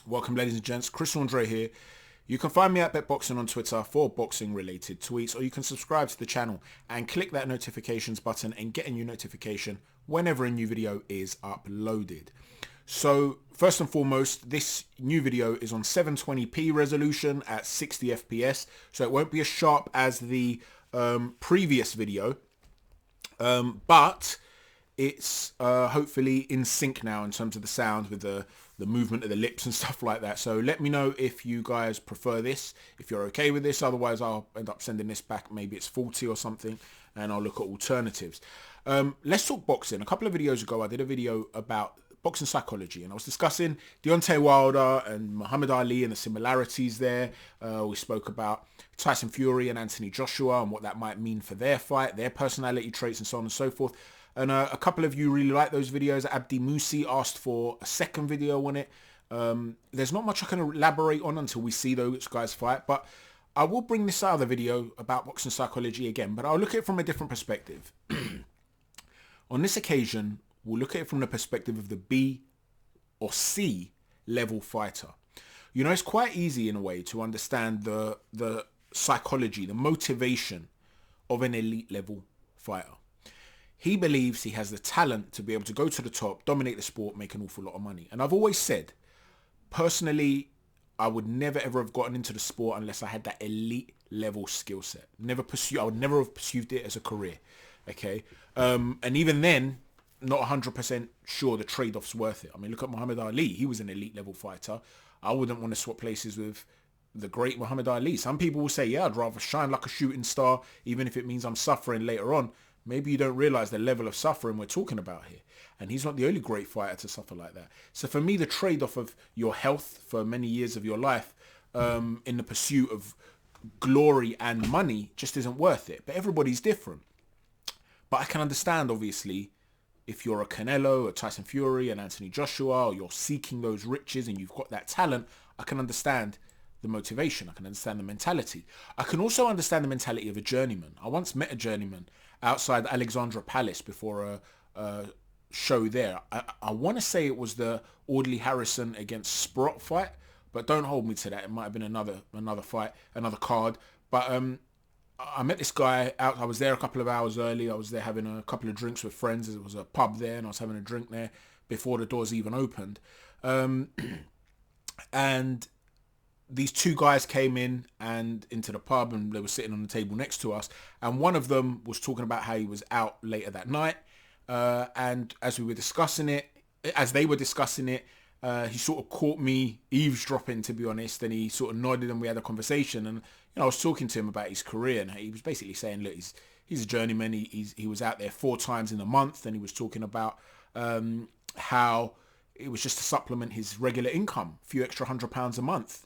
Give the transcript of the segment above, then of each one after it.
Welcome, ladies and gents. Chris Andre here. You can find me at BetBoxing on Twitter for boxing related tweets, or you can subscribe to the channel and click that notifications button and get a new notification whenever a new video is uploaded. So first and foremost, this new video is on 720p resolution at 60 FPS, so it won't be as sharp as the previous video, but it's hopefully in sync now in terms of the sound with the movement of the lips and stuff like that. So let me know if you guys prefer this, if you're okay with this. Otherwise, I'll end up sending this back. Maybe it's faulty or something, and I'll look at alternatives. Let's talk boxing. A couple of videos ago, I did a video about boxing psychology, and I was discussing Deontay Wilder and Muhammad Ali and the similarities there. We spoke about Tyson Fury and Anthony Joshua and what that might mean for their fight, their personality traits, and so on and so forth. And a couple of you really like those videos. Abdi Musi asked for a second video on it. There's not much I can elaborate on until we see those guys fight, but I will bring this other video about boxing psychology again, but I'll look at it from a different perspective. On this occasion, we'll look at it from the perspective of the B or C level fighter. You know, it's quite easy in a way to understand the psychology, the motivation of an elite level fighter. He believes he has the talent to be able to go to the top, dominate the sport, make an awful lot of money. And I've always said, personally, I would never ever have gotten into the sport unless I had that elite level skill set. I would never have pursued it as a career. Okay. And even then, not 100% sure the trade-off's worth it. I mean, look at Muhammad Ali. He was an elite level fighter. I wouldn't want to swap places with the great Muhammad Ali. Some people will say, yeah, I'd rather shine like a shooting star, even if it means I'm suffering later on. Maybe you don't realize the level of suffering we're talking about here. And he's not the only great fighter to suffer like that. So for me, the trade-off of your health for many years of your life in the pursuit of glory and money just isn't worth it. But everybody's different. But I can understand, obviously, if you're a Canelo, a Tyson Fury, an Anthony Joshua, or you're seeking those riches and you've got that talent, I can understand the motivation. I can understand the mentality. I can also understand the mentality of a journeyman. I once met a journeyman outside Alexandra Palace before a show there. I want to say it was the Audley Harrison against Sprott fight, but don't hold me to that. It might have been another fight, another card. But I met this guy out. I was there a couple of hours early. I was there having a couple of drinks with friends. It was a pub there, and I was having a drink there before the doors even opened. And these two guys came in and into the pub, and they were sitting on the table next to us. And one of them was talking about how he was out later that night. And as they were discussing it, he sort of caught me eavesdropping, to be honest. And he sort of nodded, and we had a conversation. And I was talking to him about his career, and he was basically saying, look, he's a journeyman. He was out there 4 times in a month, and he was talking about how it was just to supplement his regular income, a few extra £100 a month,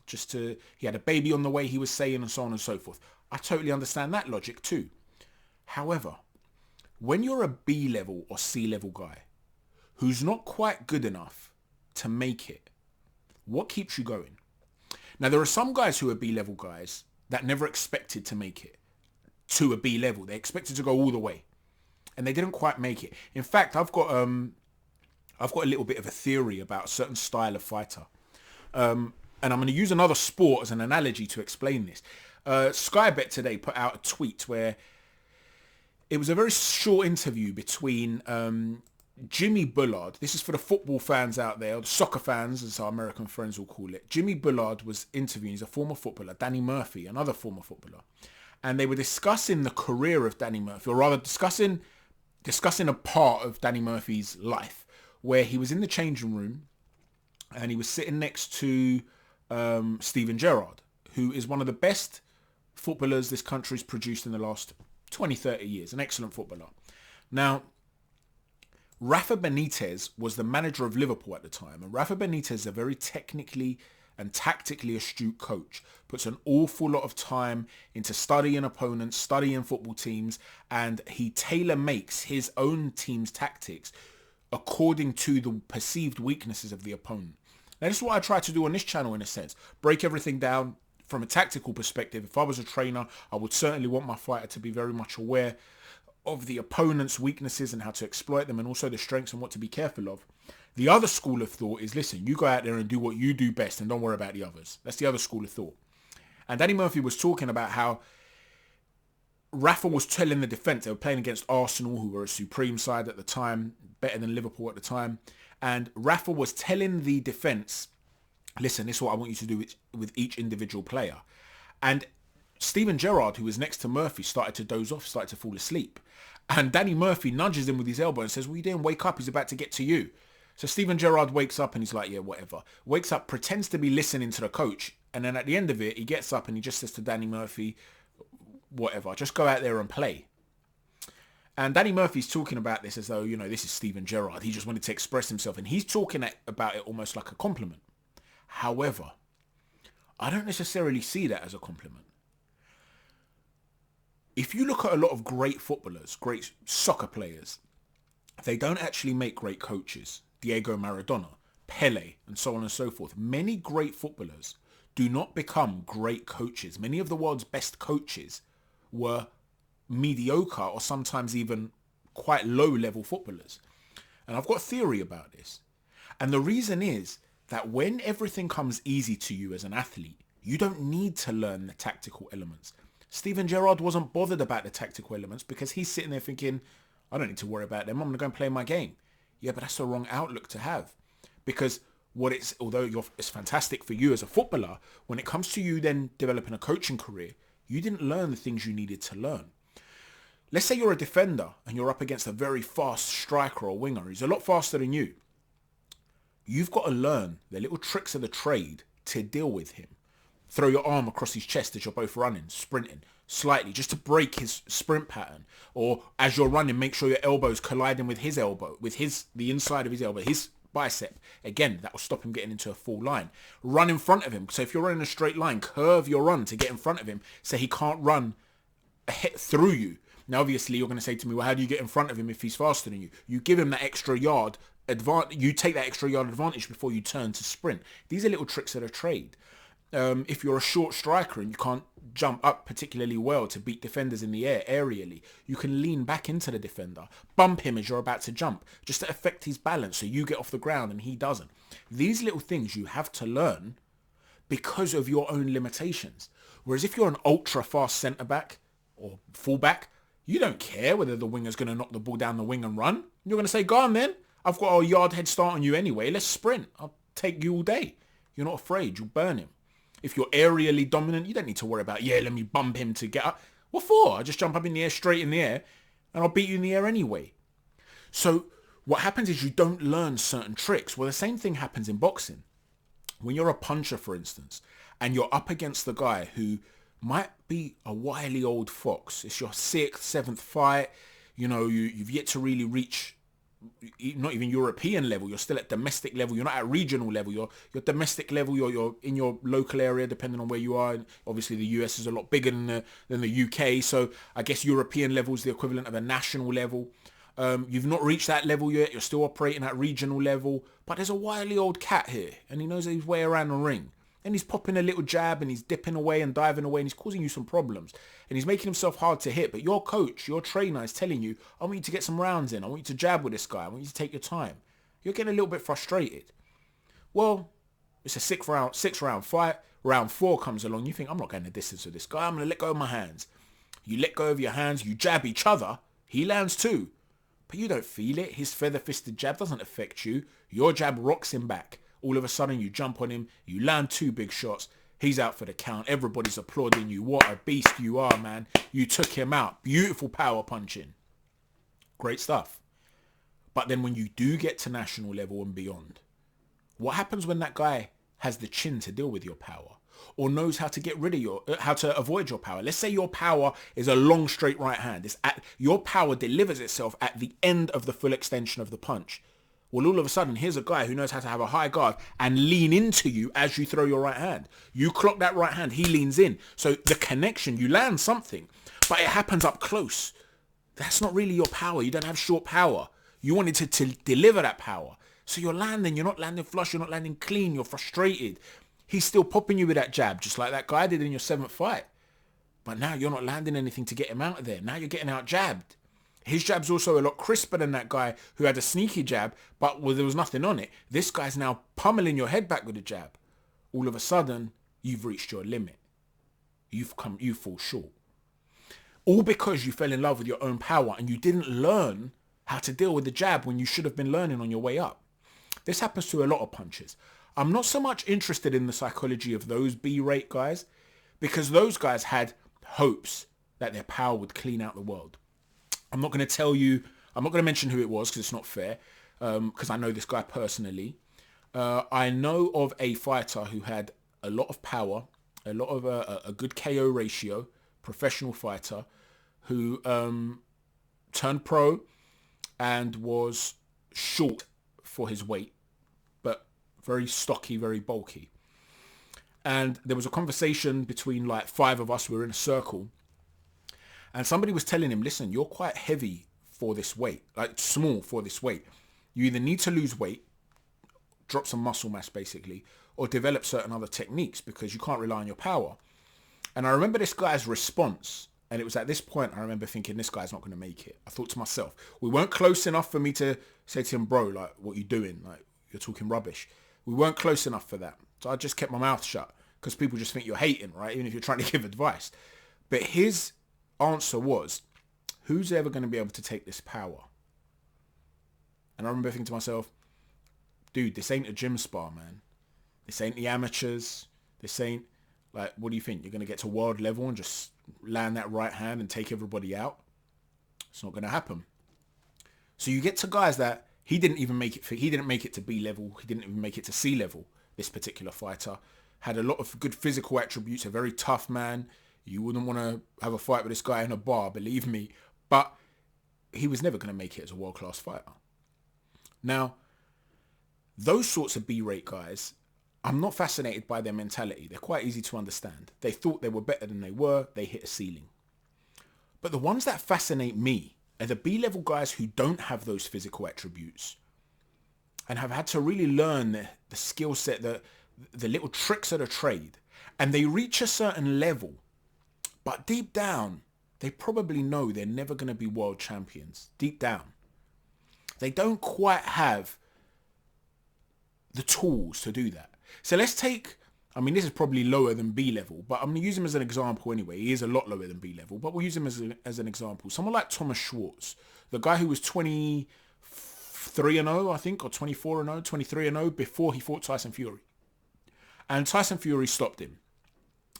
he had a baby on the way, he was saying, and so on and so forth. I totally understand that logic too. However, when you're a B level or C level guy who's not quite good enough to make it, what keeps you going? Now, there are some guys who are B level guys that never expected to make it to a B level. They expected to go all the way, and they didn't quite make it. In fact, I've got a little bit of a theory about a certain style of fighter. And I'm going to use another sport as an analogy to explain this. Sky Bet today put out a tweet where it was a very short interview between Jimmy Bullard. This is for the football fans out there, or the soccer fans, as our American friends will call it. Jimmy Bullard was interviewing, he's a former footballer, Danny Murphy, another former footballer. And they were discussing the career of Danny Murphy, or rather discussing a part of Danny Murphy's life, where he was in the changing room and he was sitting next to Steven Gerrard, who is one of the best footballers this country's produced in the last 20, 30 years, an excellent footballer. Now, Rafa Benitez was the manager of Liverpool at the time, and Rafa Benitez is a very technically and tactically astute coach, puts an awful lot of time into studying opponents, studying football teams, and he tailor-makes his own team's tactics according to the perceived weaknesses of the opponent. Now, this is what I try to do on this channel, in a sense. Break everything down from a tactical perspective. If I was a trainer, I would certainly want my fighter to be very much aware of the opponent's weaknesses and how to exploit them, and also the strengths and what to be careful of. The other school of thought is, listen, you go out there and do what you do best and don't worry about the others. That's the other school of thought. And Danny Murphy was talking about how Rafa was telling the defence, they were playing against Arsenal, who were a supreme side at the time, better than Liverpool at the time. And Rafa was telling the defence, listen, this is what I want you to do with each individual player. And Steven Gerrard, who was next to Murphy, started to doze off, started to fall asleep. And Danny Murphy nudges him with his elbow and says, what are you doing? Wake up, he's about to get to you. So Steven Gerrard wakes up and he's like, yeah, whatever. Wakes up, pretends to be listening to the coach. And then at the end of it, he gets up and he just says to Danny Murphy, whatever, just go out there and play. And Danny Murphy's talking about this as though, you know, this is Steven Gerrard. He just wanted to express himself. And he's talking about it almost like a compliment. However, I don't necessarily see that as a compliment. If you look at a lot of great footballers, great soccer players, they don't actually make great coaches. Diego Maradona, Pele, and so on and so forth. Many great footballers do not become great coaches. Many of the world's best coaches were mediocre or sometimes even quite low-level footballers. And I've got a theory about this. And the reason is that when everything comes easy to you as an athlete, you don't need to learn the tactical elements. Steven Gerrard wasn't bothered about the tactical elements because he's sitting there thinking, I don't need to worry about them. I'm going to go and play my game. Yeah, but that's the wrong outlook to have. Because although it's fantastic for you as a footballer, when it comes to you then developing a coaching career, you didn't learn the things you needed to learn. Let's say you're a defender and you're up against a very fast striker or winger. He's a lot faster than you. You've got to learn the little tricks of the trade to deal with him. Throw your arm across his chest as you're both running, sprinting slightly just to break his sprint pattern. Or as you're running, make sure your elbow's colliding with his elbow, with the inside of his elbow, his bicep. Again, that will stop him getting into a full line. Run in front of him. So if you're running a straight line, curve your run to get in front of him so he can't run through you. Now, obviously, you're going to say to me, well, how do you get in front of him if he's faster than you? You give him that extra yard advantage. You take that extra yard advantage before you turn to sprint. These are little tricks of the trade. If you're a short striker and you can't jump up particularly well to beat defenders in the air aerially, you can lean back into the defender, bump him as you're about to jump, just to affect his balance so you get off the ground and he doesn't. These little things you have to learn because of your own limitations. Whereas if you're an ultra-fast centre-back or full-back, you don't care whether the winger's going to knock the ball down the wing and run. You're going to say, go on then. I've got a yard head start on you anyway. Let's sprint. I'll take you all day. You're not afraid. You'll burn him. If you're aerially dominant, you don't need to worry about, let me bump him to get up. What for? I just jump up in the air, straight in the air, and I'll beat you in the air anyway. So what happens is you don't learn certain tricks. Well, the same thing happens in boxing. When you're a puncher, for instance, and you're up against the guy who might be a wily old fox. It's your 6th, 7th fight. You've yet to really reach not even European level. You're still at domestic level. You're not at regional level. You're domestic level. You're in your local area, depending on where you are. And obviously, the US is a lot bigger than the UK. So I guess European level is the equivalent of a national level. You've not reached that level yet. You're still operating at regional level. But there's a wily old cat here, and he knows his way around the ring. And he's popping a little jab and he's dipping away and diving away and he's causing you some problems. And he's making himself hard to hit. But your coach, your trainer is telling you, I want you to get some rounds in. I want you to jab with this guy. I want you to take your time. You're getting a little bit frustrated. Well, it's a six round fight. Round 4 comes along. You think, I'm not going the distance with this guy. I'm going to let go of my hands. You let go of your hands. You jab each other. He lands too. But you don't feel it. His feather-fisted jab doesn't affect you. Your jab rocks him back. All of a sudden, you jump on him, you land 2 big shots, he's out for the count, everybody's applauding you. What a beast you are, man. You took him out. Beautiful power punching. Great stuff. But then when you do get to national level and beyond, what happens when that guy has the chin to deal with your power? Or knows how to get rid of how to avoid your power? Let's say your power is a long straight right hand. Your power delivers itself at the end of the full extension of the punch. Well, all of a sudden, here's a guy who knows how to have a high guard and lean into you as you throw your right hand. You clock that right hand, he leans in. So the connection, you land something, but it happens up close. That's not really your power. You don't have short power. You wanted to deliver that power. So you're landing, you're not landing flush, you're not landing clean, you're frustrated. He's still popping you with that jab, just like that guy did in your 7th fight. But now you're not landing anything to get him out of there. Now you're getting out jabbed. His jab's also a lot crisper than that guy who had a sneaky jab, but there was nothing on it. This guy's now pummeling your head back with a jab. All of a sudden, you've reached your limit. You fall short. All because you fell in love with your own power and you didn't learn how to deal with the jab when you should have been learning on your way up. This happens to a lot of punchers. I'm not so much interested in the psychology of those B-rate guys because those guys had hopes that their power would clean out the world. I'm not going to mention who it was because it's not fair, because I know this guy personally. I know of a fighter who had a lot of power, a lot of a good KO ratio, professional fighter, who turned pro and was short for his weight, but very stocky, very bulky. And there was a conversation between like 5 of us. We were in a circle. And somebody was telling him, listen, you're quite heavy for this weight, like small for this weight. You either need to lose weight, drop some muscle mass basically, or develop certain other techniques because you can't rely on your power. And I remember this guy's response. And it was at this point I remember thinking, this guy's not going to make it. I thought to myself, we weren't close enough for me to say to him, bro, like, what are you doing? Like, you're talking rubbish. We weren't close enough for that. So I just kept my mouth shut because people just think you're hating, right? Even if you're trying to give advice. But his answer was, who's ever going to be able to take this power? And I remember thinking to myself, dude, this ain't a gym spar, man. This ain't the amateurs. This ain't, like, what do you think? You're going to get to world level and just land that right hand and take everybody out? It's not going to happen. So you get to guys that he didn't even make it for. He didn't make it to B level. He didn't even make it to C level. This particular fighter had a lot of good physical attributes, a very tough man. You wouldn't want to have a fight with this guy in a bar, believe me. But he was never going to make it as a world-class fighter. Now, those sorts of B-rate guys, I'm not fascinated by their mentality. They're quite easy to understand. They thought they were better than they were. They hit a ceiling. But the ones that fascinate me are the B-level guys who don't have those physical attributes and have had to really learn the skill set, the little tricks of the trade. And they reach a certain level. But deep down, they probably know they're never going to be world champions. Deep down. They don't quite have the tools to do that. So let's take, I mean, this is probably lower than B level, but I'm going to use him as an example anyway. He is a lot lower than B level, but we'll use him as an example. Someone like Thomas Schwartz, the guy who was 23-0, I think, or 24-0, 23-0 before he fought Tyson Fury. And Tyson Fury stopped him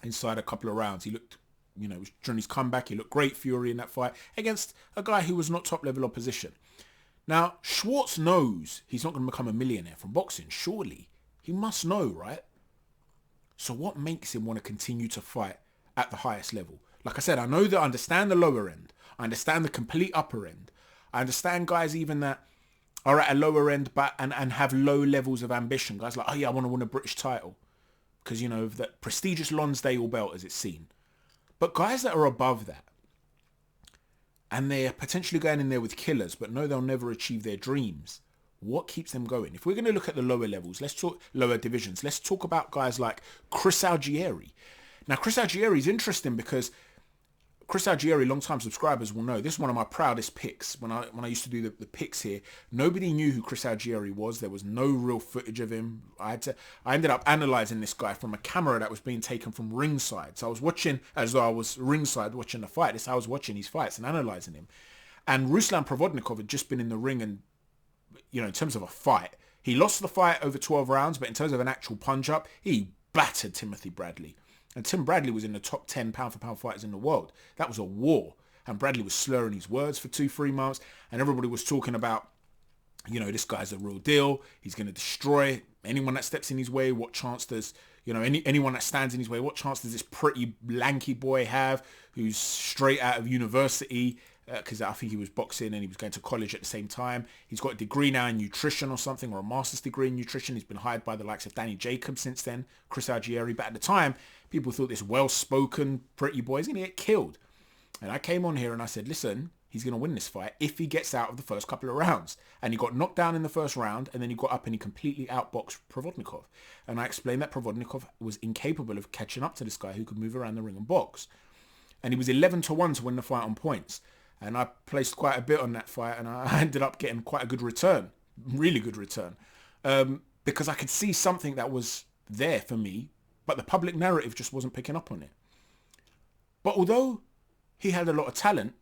inside a couple of rounds. He looked, during his comeback, he looked great, Fury, in that fight against a guy who was not top level opposition. Now, Schwartz knows he's not going to become a millionaire from boxing, surely. He must know, right? So what makes him want to continue to fight at the highest level? Like I said, I know that I understand the lower end. I understand the complete upper end. I understand guys even that are at a lower end but and have low levels of ambition. Guys like, oh yeah, I want to win a British title. Because, that prestigious Lonsdale belt as it's seen. But guys that are above that, and they're potentially going in there with killers, but know they'll never achieve their dreams. What keeps them going? If we're going to look at the lower levels, let's talk lower divisions. Let's talk about guys like Chris Algieri. Now, Chris Algieri is interesting because Chris Algieri, long-time subscribers will know, this is one of my proudest picks. When I used to do the picks here, nobody knew who Chris Algieri was. There was no real footage of him. I ended up analysing this guy from a camera that was being taken from ringside. So I was watching, as though I was ringside watching the fight. This is how I was watching his fights and analysing him. And Ruslan Provodnikov had just been in the ring and, in terms of a fight, he lost the fight over 12 rounds, but in terms of an actual punch-up, he battered Timothy Bradley. And Tim Bradley was in the top 10 pound-for-pound fighters in the world. That was a war. And Bradley was slurring his words for 2-3 months. And everybody was talking about, this guy's a real deal. He's going to destroy anyone that steps in his way. What chance does, anyone that stands in his way, what chance does this pretty lanky boy have who's straight out of university? Because I think he was boxing and he was going to college at the same time. He's got a degree now in nutrition or something, or a master's degree in nutrition. He's been hired by the likes of Danny Jacobs since then, Chris Algieri. But at the time, people thought this well-spoken pretty boy is going to get killed. And I came on here and I said, listen, he's going to win this fight if he gets out of the first couple of rounds. And he got knocked down in the first round, and then he got up and he completely outboxed Provodnikov. And I explained that Provodnikov was incapable of catching up to this guy who could move around the ring and box. And he was 11-1 to win the fight on points. And I placed quite a bit on that fight, and I ended up getting quite a good return, really good return, because I could see something that was there for me, but the public narrative just wasn't picking up on it. But although he had a lot of talent,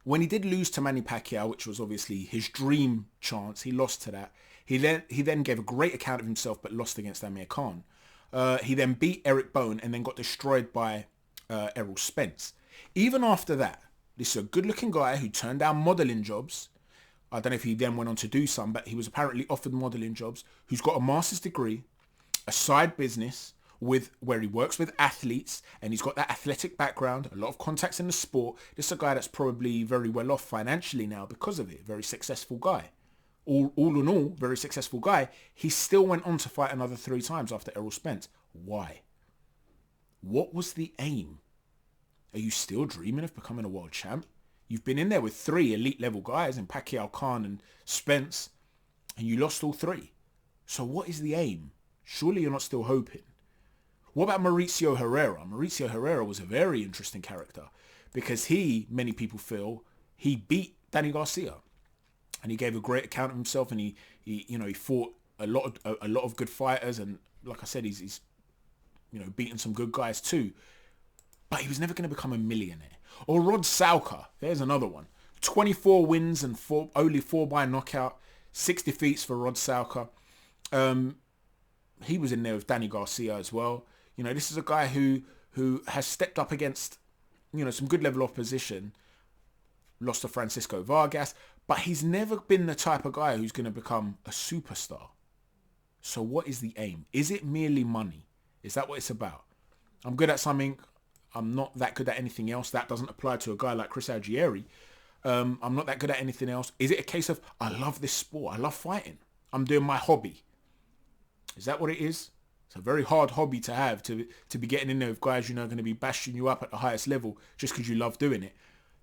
when he did lose to Manny Pacquiao, which was obviously his dream chance, he lost to that. He then gave a great account of himself, but lost against Amir Khan. He then beat Eric Bone and then got destroyed by Errol Spence. Even after that, this is a good-looking guy who turned down modelling jobs. I don't know if he then went on to do some, but he was apparently offered modelling jobs, who's got a master's degree, a side business where he works with athletes, and he's got that athletic background, a lot of contacts in the sport. This is a guy that's probably very well off financially now because of it. Very successful guy. All in all, very successful guy. He still went on to fight another 3 times after Errol Spence. Why? What was the aim? Are you still dreaming of becoming a world champ? You've been in there with 3 elite level guys in Pacquiao, Khan and Spence, and you lost all 3. So what is the aim? Surely you're not still hoping. What about Mauricio Herrera? Mauricio Herrera was a very interesting character because many people feel, he beat Danny Garcia, and he gave a great account of himself, and he fought a lot of good fighters, and like I said, he's beaten some good guys too. But he was never going to become a millionaire. Or Rod Salka, there's another one. 24 wins and only 4 by knockout, 6 defeats for Rod Salka. He was in there with Danny Garcia as well. This is a guy who has stepped up against, some good level opposition. Lost to Francisco Vargas, but he's never been the type of guy who's going to become a superstar. So what is the aim? Is it merely money? Is that what it's about? I'm good at something. I'm not that good at anything else. That doesn't apply to a guy like Chris Algieri. I'm not that good at anything else. Is it a case of, I love this sport, I love fighting, I'm doing my hobby? Is that what it is? It's a very hard hobby to have, to be getting in there with guys going to be bashing you up at the highest level just because you love doing it.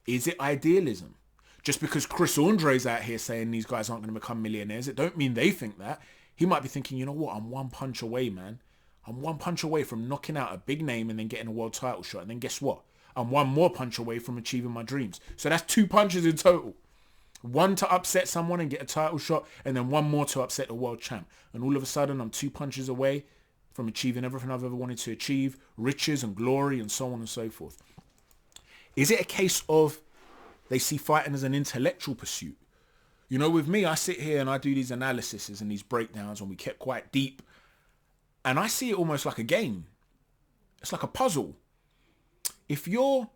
Is it idealism? Just because Chris Andre's out here saying these guys aren't going to become millionaires, it don't mean they think that. He might be thinking, you know what, I'm one punch away, man. I'm one punch away from knocking out a big name and then getting a world title shot. And then guess what? I'm one more punch away from achieving my dreams. So that's 2 punches in total. 1 to upset someone and get a title shot, and then 1 more to upset the world champ. And all of a sudden, I'm 2 punches away from achieving everything I've ever wanted to achieve, riches and glory and so on and so forth. Is it a case of they see fighting as an intellectual pursuit? With me, I sit here and I do these analyses and these breakdowns, and we get quite deep. And I see it almost like a game. It's like a puzzle. If you're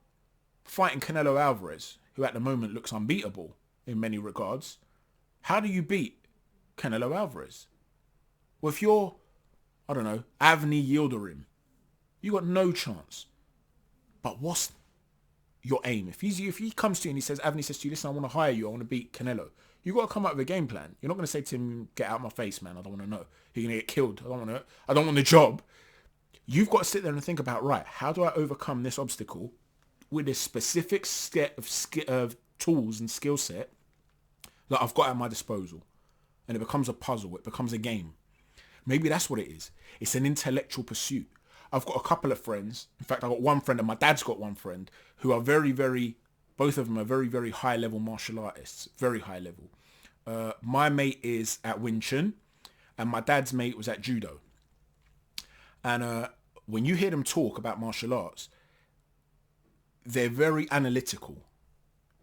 fighting Canelo Alvarez, who at the moment looks unbeatable in many regards, how do you beat Canelo Alvarez? Well, if you're, I don't know, Avni Yildirim, you got no chance. But what's your aim? If he comes to you and Avni says to you, listen, I want to hire you, I want to beat Canelo, you got to come up with a game plan. You're not going to say to him, get out of my face, man, I don't want to know. You're going to get killed. I don't want the job. You've got to sit there and think about, right, how do I overcome this obstacle with this specific set of tools and skill set that I've got at my disposal? And it becomes a puzzle. It becomes a game. Maybe that's what it is. It's an intellectual pursuit. I've got a couple of friends. In fact, I've got one friend, and my dad's got one friend, who are very, very, both of them are very, very high-level martial artists. Very high level. My mate is at Wing Chun, and my dad's mate was at Judo. And when you hear them talk about martial arts, they're very analytical.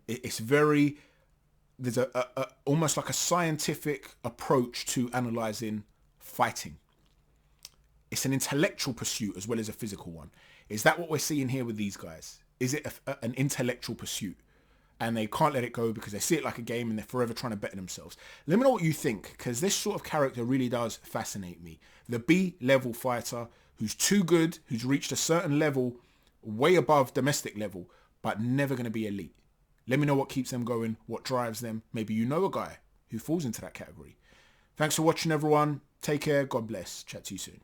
It's very, there's a almost like a scientific approach to analysing fighting. It's an intellectual pursuit as well as a physical one. Is that what we're seeing here with these guys? Is it an intellectual pursuit? And they can't let it go because they see it like a game and they're forever trying to better themselves. Let me know what you think, because this sort of character really does fascinate me. The B-level fighter who's too good, who's reached a certain level way above domestic level, but never going to be elite. Let me know what keeps them going, what drives them. Maybe you know a guy who falls into that category. Thanks for watching, everyone. Take care. God bless. Chat to you soon.